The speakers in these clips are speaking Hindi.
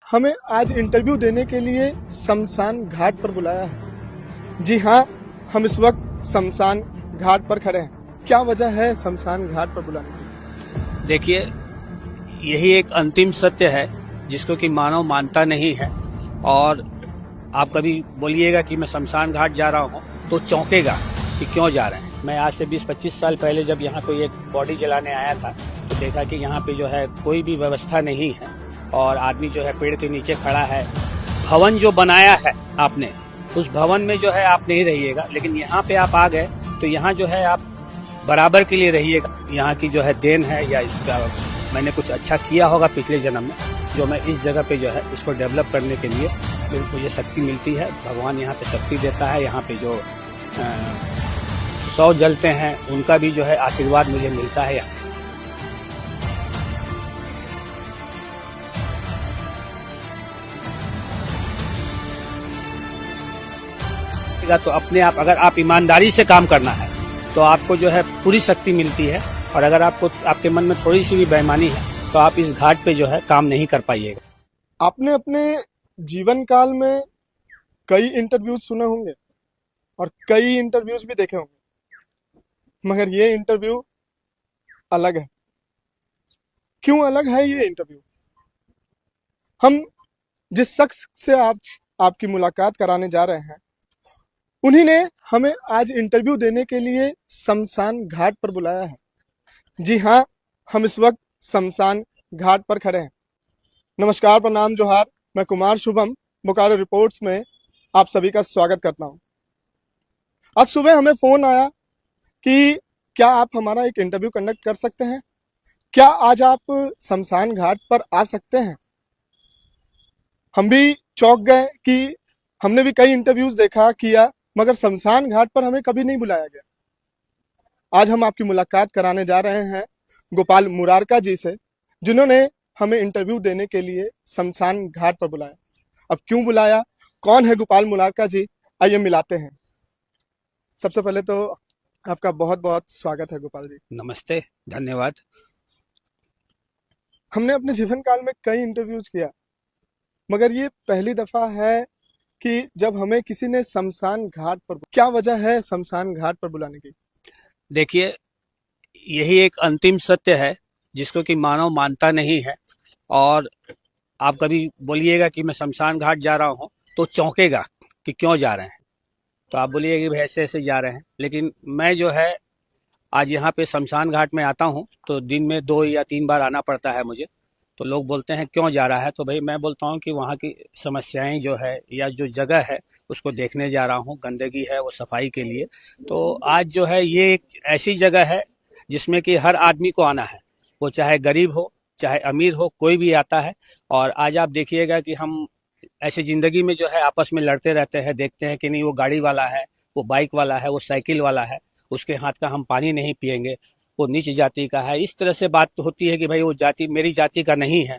हमें आज इंटरव्यू देने के लिए शमशान घाट पर बुलाया है। जी हाँ, हम इस वक्त शमशान घाट पर खड़े हैं। क्या वजह है शमशान घाट पर बुलाने की? देखिए, यही एक अंतिम सत्य है जिसको कि मानव मानता नहीं है। और आप कभी बोलिएगा कि मैं शमशान घाट जा रहा हूँ तो चौंकेगा कि क्यों जा रहे हैं। मैं आज से 20-25 साल पहले जब यहाँ कोई एक बॉडी जलाने आया था तो देखा कि यहाँ पे जो है कोई भी व्यवस्था नहीं है और आदमी जो है पेड़ के नीचे खड़ा है। भवन जो बनाया है आपने, उस भवन में जो है आप नहीं रहिएगा, लेकिन यहाँ पे आप आ गए तो यहाँ जो है आप बराबर के लिए रहिएगा। यहाँ की जो है देन है या इसका मैंने कुछ अच्छा किया होगा पिछले जन्म में, जो मैं इस जगह पे जो है इसको डेवलप करने के लिए मुझे शक्ति मिलती है। भगवान यहाँ पे शक्ति देता है। यहाँ पे जो 100 जलते हैं उनका भी जो है आशीर्वाद मुझे मिलता है यहाँ। तो अपने आप अगर आप ईमानदारी से काम करना है तो आपको जो है पूरी शक्ति मिलती है, और अगर आपको आपके मन में थोड़ी सी भी बेईमानी है तो आप इस घाट पे जो है काम नहीं कर पाइएगा। आपने अपने जीवन काल में कई इंटरव्यूज सुने होंगे और कई इंटरव्यूज भी देखे होंगे, मगर ये इंटरव्यू अलग है। क्यों अलग है ये इंटरव्यू? हम जिस शख्स से आपकी मुलाकात कराने जा रहे हैं, उन्हीं ने हमें आज इंटरव्यू देने के लिए शमशान घाट पर बुलाया है। जी हाँ, हम इस वक्त शमशान घाट पर खड़े हैं। नमस्कार, प्रणाम, जोहार। मैं कुमार शुभम बोकारो रिपोर्ट्स में आप सभी का स्वागत करता हूं। आज सुबह हमें फोन आया कि क्या आप हमारा एक इंटरव्यू कंडक्ट कर सकते हैं? क्या आज आप शमशान घाट पर आ सकते हैं? हम भी चौंक गए कि हमने भी कई इंटरव्यूज देखा किया, मगर शमशान घाट पर हमें कभी नहीं बुलाया गया। आज हम आपकी मुलाकात कराने जा रहे हैं गोपाल मुरारका जी से, जिन्होंने हमें इंटरव्यू देने के लिए शमशान घाट पर बुलाया। अब क्यों बुलाया, कौन है गोपाल मुरारका जी, आइए मिलाते हैं। सबसे पहले तो आपका बहुत बहुत स्वागत है गोपाल जी। नमस्ते, धन्यवाद। हमने अपने जीवन काल में कई इंटरव्यूज किया, मगर ये पहली दफा है कि जब हमें किसी ने शमशान घाट पर, क्या वजह है शमशान घाट पर बुलाने की? देखिए, यही एक अंतिम सत्य है जिसको कि मानव मानता नहीं है। और आप कभी बोलिएगा कि मैं शमशान घाट जा रहा हूँ तो चौंकेगा कि क्यों जा रहे हैं। तो आप बोलिएगा कि भाई ऐसे ऐसे जा रहे हैं, लेकिन मैं जो है आज यहाँ पे शमशान घाट में आता हूँ तो दिन में 2 या 3 बार आना पड़ता है मुझे। तो लोग बोलते हैं क्यों जा रहा है, तो भाई मैं बोलता हूँ कि वहाँ की समस्याएं जो है या जो जगह है उसको देखने जा रहा हूँ। गंदगी है वो सफाई के लिए। तो आज जो है ये एक ऐसी जगह है जिसमें कि हर आदमी को आना है, वो चाहे गरीब हो चाहे अमीर हो, कोई भी आता है। और आज आप देखिएगा कि हम ऐसे जिंदगी में जो है आपस में लड़ते रहते हैं, देखते हैं कि नहीं वो गाड़ी वाला है, वो बाइक वाला है, वो साइकिल वाला है, उसके हाथ का हम पानी नहीं पिएंगे, वो नीच जाति का है। इस तरह से बात होती है कि भाई वो जाति मेरी जाति का नहीं है।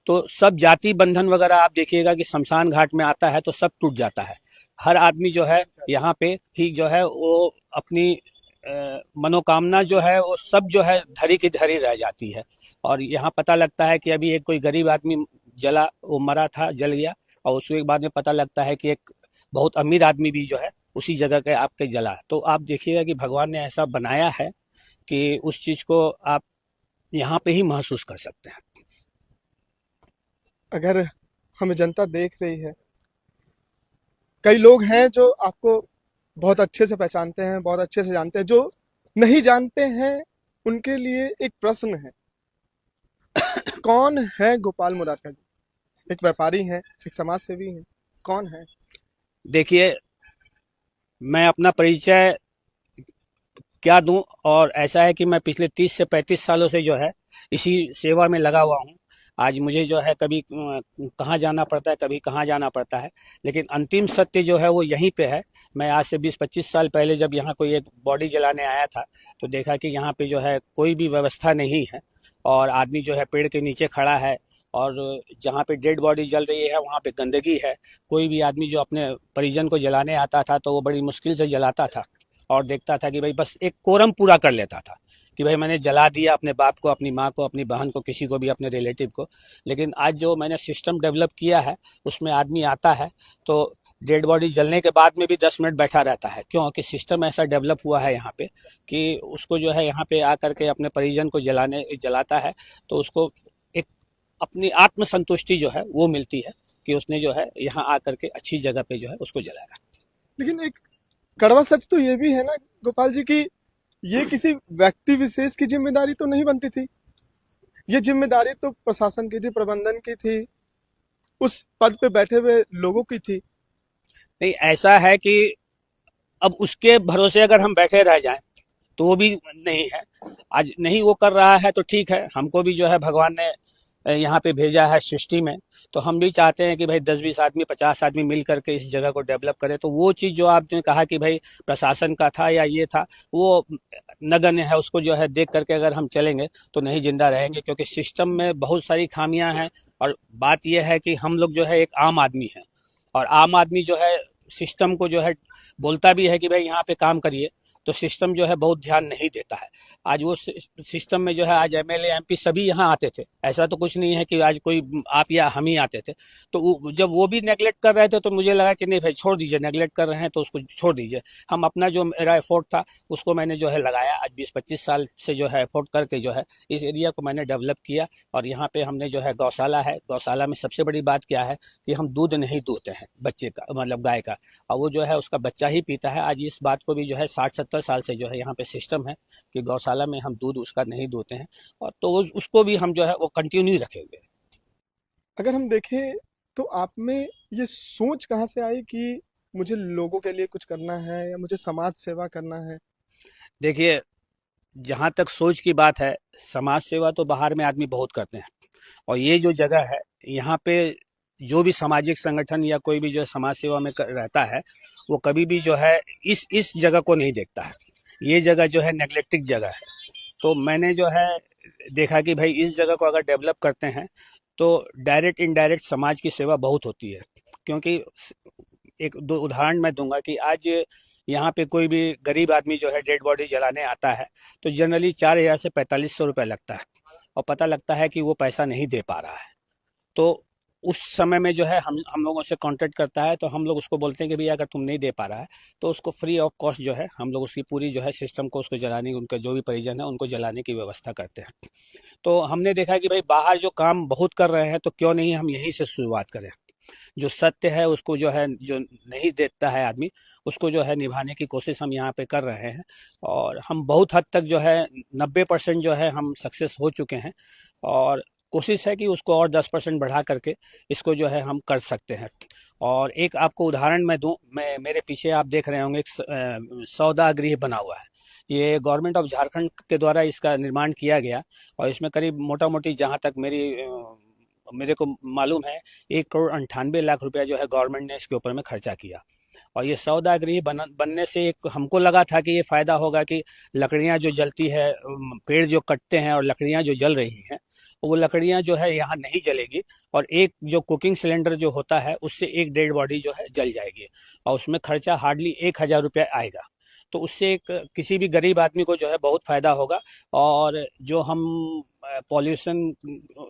तो सब जाति बंधन वगैरह आप देखिएगा कि शमशान घाट में आता है तो सब टूट जाता है। हर आदमी जो है यहाँ पे ही जो है वो अपनी मनोकामना जो है वो सब जो है धरी की धरी रह जाती है। और यहाँ पता लगता है कि अभी एक कोई गरीब आदमी जला, वो मरा था, जल गया, और उसके बाद में पता लगता है कि एक बहुत अमीर आदमी भी जो है उसी जगह के आपके जला। तो आप देखिएगा कि भगवान ने ऐसा बनाया है कि उस चीज को आप यहाँ पे ही महसूस कर सकते हैं। अगर हमें जनता देख रही है, कई लोग हैं जो आपको बहुत अच्छे से पहचानते हैं, बहुत अच्छे से जानते हैं। जो नहीं जानते हैं उनके लिए एक प्रश्न है, कौन है गोपाल मुरारका जी? एक व्यापारी हैं, एक समाज सेवी हैं, कौन है? देखिए, मैं अपना परिचय क्या दूं, और ऐसा है कि मैं पिछले 30 से 35 सालों से जो है इसी सेवा में लगा हुआ हूं। आज मुझे जो है कभी कहाँ जाना पड़ता है, कभी कहाँ जाना पड़ता है, लेकिन अंतिम सत्य जो है वो यहीं पे है। मैं आज से 20-25 साल पहले जब यहाँ कोई एक बॉडी जलाने आया था तो देखा कि यहाँ पे जो है कोई भी व्यवस्था नहीं है और आदमी जो है पेड़ के नीचे खड़ा है, और जहाँ पे डेड बॉडी जल रही है वहाँ पे गंदगी है। कोई भी आदमी जो अपने परिजन को जलाने आता था तो वो बड़ी मुश्किल से जलाता था और देखता था कि भाई बस एक कोरम पूरा कर लेता था कि भाई मैंने जला दिया अपने बाप को, अपनी माँ को, अपनी बहन को, किसी को भी, अपने रिलेटिव को। लेकिन आज जो मैंने सिस्टम डेवलप किया है, उसमें आदमी आता है तो डेड बॉडी जलने के बाद में भी 10 मिनट बैठा रहता है। क्यों? कि सिस्टम ऐसा डेवलप हुआ है यहाँ पे कि उसको जो है यहाँ पे आकर के अपने परिजन को जलाता है, तो उसको एक अपनी आत्म संतुष्टि जो है वो मिलती है कि उसने जो है यहाँ आकर के अच्छी जगह पे जो है उसको जलाया। लेकिन एक कड़वा सच तो ये भी है ना गोपाल जी की ये किसी व्यक्ति विशेष की जिम्मेदारी तो नहीं बनती थी। ये जिम्मेदारी तो प्रशासन की थी, प्रबंधन की थी, उस पद पे बैठे हुए लोगों की थी। नहीं, ऐसा है कि अब उसके भरोसे अगर हम बैठे रह जाएं तो वो भी नहीं है। आज नहीं वो कर रहा है तो ठीक है, हमको भी जो है भगवान ने यहाँ पे भेजा है सृष्टि में, तो हम भी चाहते हैं कि भाई 10-20 आदमी, 50 आदमी मिल करके इस जगह को डेवलप करें। तो वो चीज़ जो आपने कहा कि भाई प्रशासन का था या ये था, वो नगण्य है। उसको जो है देख करके अगर हम चलेंगे तो नहीं जिंदा रहेंगे, क्योंकि सिस्टम में बहुत सारी खामियां हैं। और बात यह है कि हम लोग जो है एक आम आदमी है, और आम आदमी जो है सिस्टम को जो है बोलता भी है कि भाई यहाँ पे काम करिए, तो सिस्टम जो है बहुत ध्यान नहीं देता है। आज वो सिस्टम में जो है आज एमएलए एमपी सभी यहाँ आते थे, ऐसा तो कुछ नहीं है कि आज कोई आप या हम ही आते थे। तो जब वो भी नेगलेक्ट कर रहे थे तो मुझे लगा कि नहीं भाई छोड़ दीजिए, नेगलेक्ट कर रहे हैं तो उसको छोड़ दीजिए। हम अपना जो मेरा एफर्ट था उसको मैंने जो है लगाया। आज 20-25 साल से जो है एफर्ट करके जो है इस एरिया को मैंने डेवलप किया। और यहाँ पे हमने जो है गौशाला है, गौशाला में सबसे बड़ी बात क्या है कि हम दूध नहीं दूते हैं बच्चे का, मतलब गाय का, और वो जो है उसका बच्चा ही पीता है। आज इस बात को भी जो है 60-70 साल से जो है यहाँ पे सिस्टम है कि गौशाला में हम दूध उसका नहीं दूते हैं, और तो उसको भी हम जो है वो कंटिन्यू रखे हुए हैं। अगर हम देखें तो आप में ये सोच कहाँ से आई कि मुझे लोगों के लिए कुछ करना है या मुझे समाज सेवा करना है? देखिए, जहाँ तक सोच की बात है, समाज सेवा तो बाहर में आदमी बहुत करते हैं, और ये जो जगह है यहाँ पे जो भी सामाजिक संगठन या कोई भी जो समाज सेवा में रहता है, वो कभी भी जो है इस जगह को नहीं देखता है। ये जगह जो है नेग्लेक्टेड जगह है। तो मैंने जो है देखा कि भाई इस जगह को अगर डेवलप करते हैं तो डायरेक्ट इनडायरेक्ट समाज की सेवा बहुत होती है। क्योंकि एक दो उदाहरण मैं दूंगा कि आज यहाँ पे कोई भी गरीब आदमी जो है डेड बॉडी जलाने आता है तो जनरली 4,000 से 4,500 रुपये लगता है, और पता लगता है कि वो पैसा नहीं दे पा रहा है। तो उस समय में जो है हम लोगों से कांटेक्ट करता है, तो हम लोग उसको बोलते हैं कि भैया अगर तुम नहीं दे पा रहा है तो उसको फ्री ऑफ कॉस्ट जो है हम लोग उसकी पूरी जो है सिस्टम को उसको जलाने, उनका जो भी परिजन है उनको जलाने की व्यवस्था करते हैं। तो हमने देखा कि भाई बाहर जो काम बहुत कर रहे हैं तो क्यों नहीं हम यहीं से शुरुआत करें। जो सत्य है उसको जो है, जो नहीं देता है आदमी, उसको जो है निभाने की कोशिश हम यहाँ पे कर रहे हैं। और हम बहुत हद तक जो है 90% जो है हम सक्सेस हो चुके हैं, और कोशिश है कि उसको और 10% बढ़ा करके इसको जो है हम कर सकते हैं। और एक आपको उदाहरण मैं दूं, मैं मेरे पीछे आप देख रहे होंगे एक सौदा गृह बना हुआ है। ये गवर्नमेंट ऑफ झारखंड के द्वारा इसका निर्माण किया गया, और इसमें करीब मोटा मोटी जहाँ तक मेरे को मालूम है 1,98,00,000 रुपया जो है गवर्नमेंट ने इसके ऊपर में खर्चा किया। और ये सौदागृह बनने से एक हमको लगा था कि ये फायदा होगा कि लकड़ियां जो जलती है, पेड़ जो कटते हैं और लकड़ियां जो जल रही हैं, वो लकड़ियां जो है यहाँ नहीं जलेगी, और एक जो कुकिंग सिलेंडर जो होता है उससे एक डेड बॉडी जो है जल जाएगी, और उसमें खर्चा हार्डली 1,000 रुपया आएगा। तो उससे एक किसी भी गरीब आदमी को जो है बहुत फायदा होगा। और जो हम पॉल्यूशन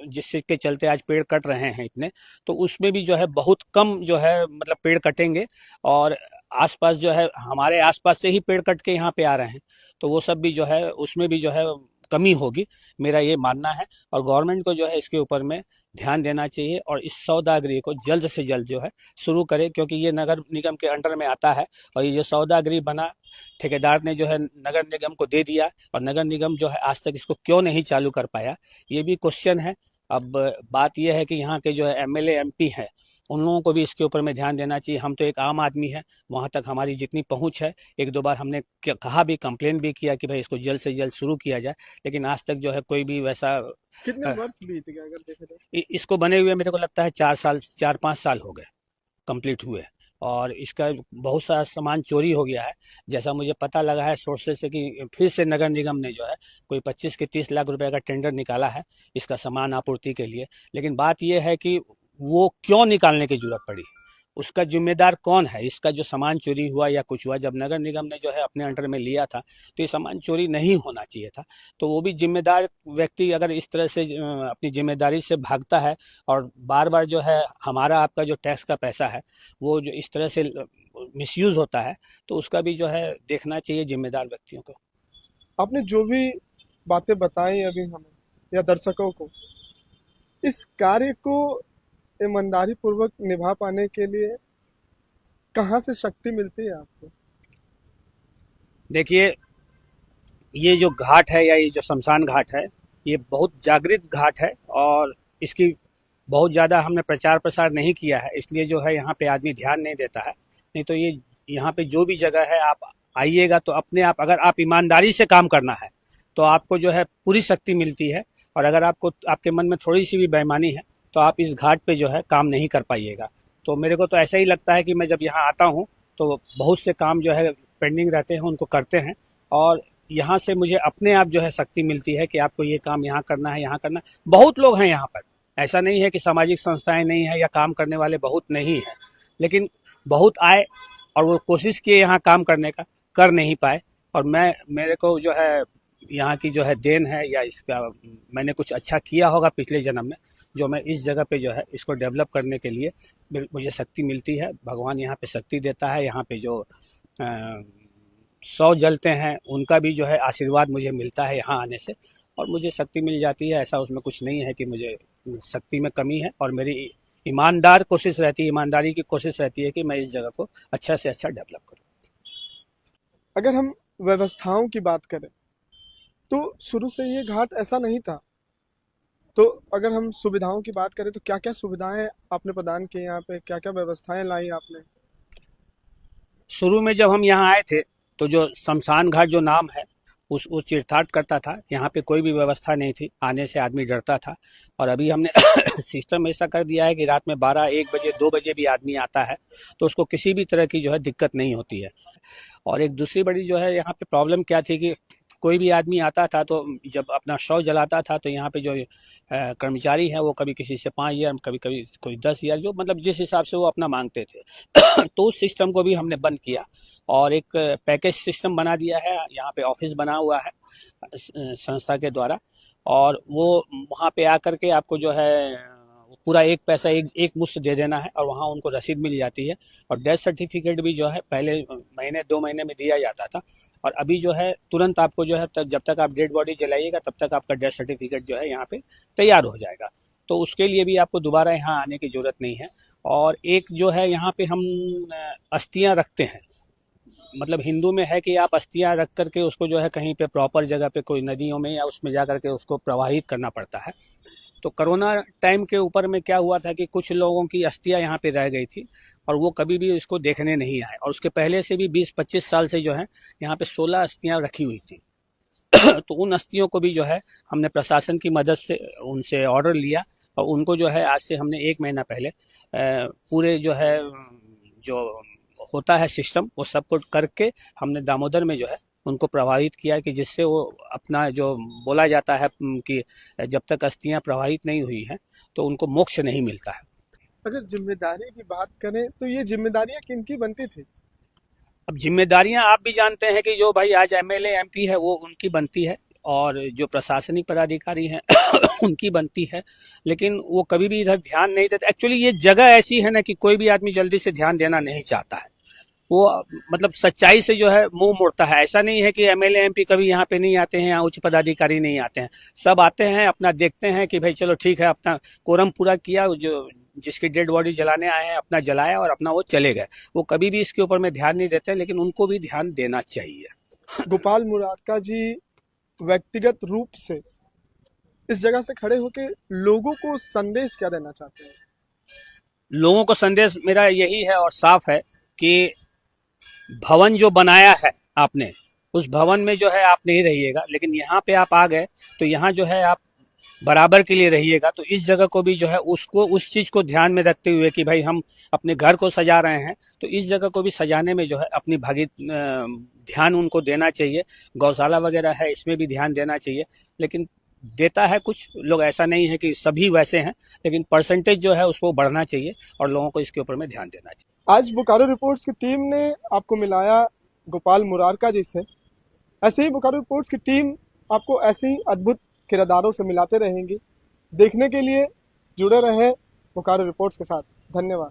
जिसके चलते आज पेड़ कट रहे हैं इतने, तो उसमें भी जो है बहुत कम जो है मतलब पेड़ कटेंगे, और आसपास जो है हमारे आसपास से ही पेड़ कट के यहाँ पे आ रहे हैं, तो वो सब भी जो है उसमें भी जो है कमी होगी, मेरा ये मानना है। और गवर्नमेंट को जो है इसके ऊपर में ध्यान देना चाहिए, और इस सौदागृह को जल्द से जल्द जो है शुरू करे, क्योंकि ये नगर निगम के अंडर में आता है। और ये जो सौदागृह बना, ठेकेदार ने जो है नगर निगम को दे दिया, और नगर निगम जो है आज तक इसको क्यों नहीं चालू कर पाया, ये भी क्वेश्चन है। अब बात यह है कि यहाँ के जो है एमएलए एमपी हैं, उन लोगों को भी इसके ऊपर में ध्यान देना चाहिए। हम तो एक आम आदमी है, वहाँ तक हमारी जितनी पहुँच है, एक दो बार हमने कहा भी, कंप्लेन भी किया कि भाई इसको जल्द से जल्द शुरू किया जाए, लेकिन आज तक जो है कोई भी वैसा कितने वर्ष बीत गए अगर देखें तो? इसको बने हुए मेरे को लगता है 4 साल, 4-5 साल हो गए कंप्लीट हुए। और इसका बहुत सारा सामान चोरी हो गया है, जैसा मुझे पता लगा है सोर्सेज से, कि फिर से नगर निगम ने जो है कोई 25 के 30 लाख रुपए का टेंडर निकाला है इसका सामान आपूर्ति के लिए। लेकिन बात यह है कि वो क्यों निकालने की जरूरत पड़ी, उसका जिम्मेदार कौन है? इसका जो सामान चोरी हुआ या कुछ हुआ, जब नगर निगम ने जो है अपने अंडर में लिया था तो ये सामान चोरी नहीं होना चाहिए था। तो वो भी जिम्मेदार व्यक्ति अगर इस तरह से अपनी जिम्मेदारी से भागता है और बार बार जो है हमारा आपका जो टैक्स का पैसा है वो जो इस तरह से मिसयूज होता है, तो उसका भी जो है देखना चाहिए जिम्मेदार व्यक्तियों को। आपने जो भी बातें बताई अभी हमें या दर्शकों को, इस कार्य को ईमानदारी पूर्वक निभा पाने के लिए कहाँ से शक्ति मिलती है आपको? देखिए, ये जो घाट है या ये जो शमशान घाट है, ये बहुत जागृत घाट है और इसकी बहुत ज़्यादा हमने प्रचार प्रसार नहीं किया है, इसलिए जो है यहाँ पे आदमी ध्यान नहीं देता है। नहीं तो ये यहाँ पे जो भी जगह है आप आइएगा तो अपने आप, अगर आप ईमानदारी से काम करना है तो आपको जो है पूरी शक्ति मिलती है। और अगर आपको आपके मन में थोड़ी सी भी बेईमानी है तो आप इस घाट पे जो है काम नहीं कर पाइएगा। तो मेरे को तो ऐसा ही लगता है कि मैं जब यहाँ आता हूँ तो बहुत से काम जो है पेंडिंग रहते हैं उनको करते हैं, और यहाँ से मुझे अपने आप जो है शक्ति मिलती है कि आपको ये काम यहाँ करना है, यहाँ करना है। बहुत लोग हैं यहाँ पर, ऐसा नहीं है कि सामाजिक संस्थाएं नहीं है या काम करने वाले बहुत नहीं है, लेकिन बहुत आए और वो कोशिश किए यहाँ काम करने का, कर नहीं पाए। और मेरे को जो है यहाँ की जो है देन है या इसका मैंने कुछ अच्छा किया होगा पिछले जन्म में, जो मैं इस जगह पे जो है इसको डेवलप करने के लिए मुझे शक्ति मिलती है। भगवान यहाँ पे शक्ति देता है। यहाँ पे जो 100 जलते हैं उनका भी जो है आशीर्वाद मुझे मिलता है यहाँ आने से, और मुझे शक्ति मिल जाती है। ऐसा उसमें कुछ नहीं है कि मुझे शक्ति में कमी है, और मेरी ईमानदार कोशिश रहती है, ईमानदारी की कोशिश रहती है कि मैं इस जगह को अच्छा से अच्छा डेवलप करूँ। अगर हम व्यवस्थाओं की बात करें तो शुरू से ये घाट ऐसा नहीं था। तो अगर हम सुविधाओं की बात करें तो क्या क्या सुविधाएं आपने प्रदान की यहाँ पे, क्या क्या व्यवस्थाएं लाई आपने? शुरू में जब हम यहाँ आए थे तो जो शमशान घाट जो नाम है उस चिरथाट करता था। यहाँ पे कोई भी व्यवस्था नहीं थी, आने से आदमी डरता था। और अभी हमने सिस्टम ऐसा कर दिया है कि रात में 12-1 बजे 2 बजे भी आदमी आता है तो उसको किसी भी तरह की जो है दिक्कत नहीं होती है। और एक दूसरी बड़ी जो है यहाँ पे प्रॉब्लम क्या थी कि कोई भी आदमी आता था तो जब अपना शव जलाता था तो यहाँ पे जो कर्मचारी हैं वो कभी किसी से 5,000, कभी कभी कोई 10,000, जो मतलब जिस हिसाब से वो अपना मांगते थे। तो उस सिस्टम को भी हमने बंद किया और एक पैकेज सिस्टम बना दिया है। यहाँ पे ऑफिस बना हुआ है संस्था के द्वारा, और वो वहाँ पे आकर के आपको जो है पूरा एक पैसा एक मुश्त दे देना है और वहाँ उनको रसीद मिल जाती है। और डेथ सर्टिफिकेट भी जो है पहले महीने 2 महीने में दिया जाता था, और अभी जो है तुरंत आपको जो है जब तक आप डेड बॉडी जलाइएगा तब तक आपका डेथ सर्टिफिकेट जो है यहाँ पे तैयार हो जाएगा। तो उसके लिए भी आपको दोबारा यहाँ आने की जरूरत नहीं है। और एक जो है यहाँ पे हम अस्थियाँ रखते हैं, मतलब हिंदू में है कि आप अस्थियाँ रख करके उसको जो है कहीं पे प्रॉपर जगह पे कोई नदियों में या उसमें जा करके उसको प्रवाहित करना पड़ता है। तो कोरोना टाइम के ऊपर में क्या हुआ था कि कुछ लोगों की अस्थियाँ यहाँ पे रह गई थी और वो कभी भी इसको देखने नहीं आए, और उसके पहले से भी 20-25 साल से जो है यहाँ पे 16 अस्थियाँ रखी हुई थी। तो उन अस्थियों को भी जो है हमने प्रशासन की मदद से उनसे ऑर्डर लिया और उनको जो है आज से हमने 1 महीना पहले पूरे जो है जो होता है सिस्टम वो सब कुछ करके हमने दामोदर में जो है उनको प्रभावित किया, कि जिससे वो अपना जो बोला जाता है कि जब तक अस्थियां प्रवाहित नहीं हुई हैं तो उनको मोक्ष नहीं मिलता है। अगर जिम्मेदारी की बात करें तो ये जिम्मेदारियां किनकी बनती थी? अब जिम्मेदारियां आप भी जानते हैं कि जो भाई आज एमएलए एमपी है वो उनकी बनती है, और जो प्रशासनिक पदाधिकारी हैं उनकी बनती है, लेकिन वो कभी भी इधर ध्यान नहीं देते। एक्चुअली ये जगह ऐसी है ना कि कोई भी आदमी जल्दी से ध्यान देना नहीं चाहता है। वो मतलब सच्चाई से जो है मुंह मोड़ता है। ऐसा नहीं है कि एमएलए एमपी कभी यहाँ पे नहीं आते हैं या उच्च पदाधिकारी नहीं आते हैं, सब आते हैं, अपना देखते हैं कि भाई चलो ठीक है, अपना कोरम पूरा किया, जो जिसकी डेड बॉडी जलाने आए हैं अपना जलाया और अपना वो चले गए। वो कभी भी इसके ऊपर में ध्यान नहीं देते, लेकिन उनको भी ध्यान देना चाहिए। गोपाल मुरारका जी व्यक्तिगत रूप से इस जगह से खड़े होकर लोगों को संदेश क्या देना चाहते हैं? लोगों को संदेश मेरा यही है और साफ है कि भवन जो बनाया है आपने, उस भवन में जो है आप नहीं रहिएगा, लेकिन यहाँ पे आप आ गए तो यहाँ जो है आप बराबर के लिए रहिएगा। तो इस जगह को भी जो है उसको उस चीज को ध्यान में रखते हुए कि भाई हम अपने घर को सजा रहे हैं तो इस जगह को भी सजाने में जो है अपनी ध्यान उनको देना चाहिए। गौशाला वगैरह है इसमें भी ध्यान देना चाहिए, लेकिन देता है, कुछ लोग ऐसा नहीं है कि सभी वैसे हैं, लेकिन परसेंटेज जो है उसको बढ़ना चाहिए और लोगों को इसके ऊपर में ध्यान देना चाहिए। आज बोकारो रिपोर्ट्स की टीम ने आपको मिलाया गोपाल मुरारका जी से। ऐसे ही बोकारो रिपोर्ट्स की टीम आपको ऐसे ही अद्भुत किरदारों से मिलाते रहेंगी। देखने के लिए जुड़े रहे बोकारो रिपोर्ट्स के साथ। धन्यवाद।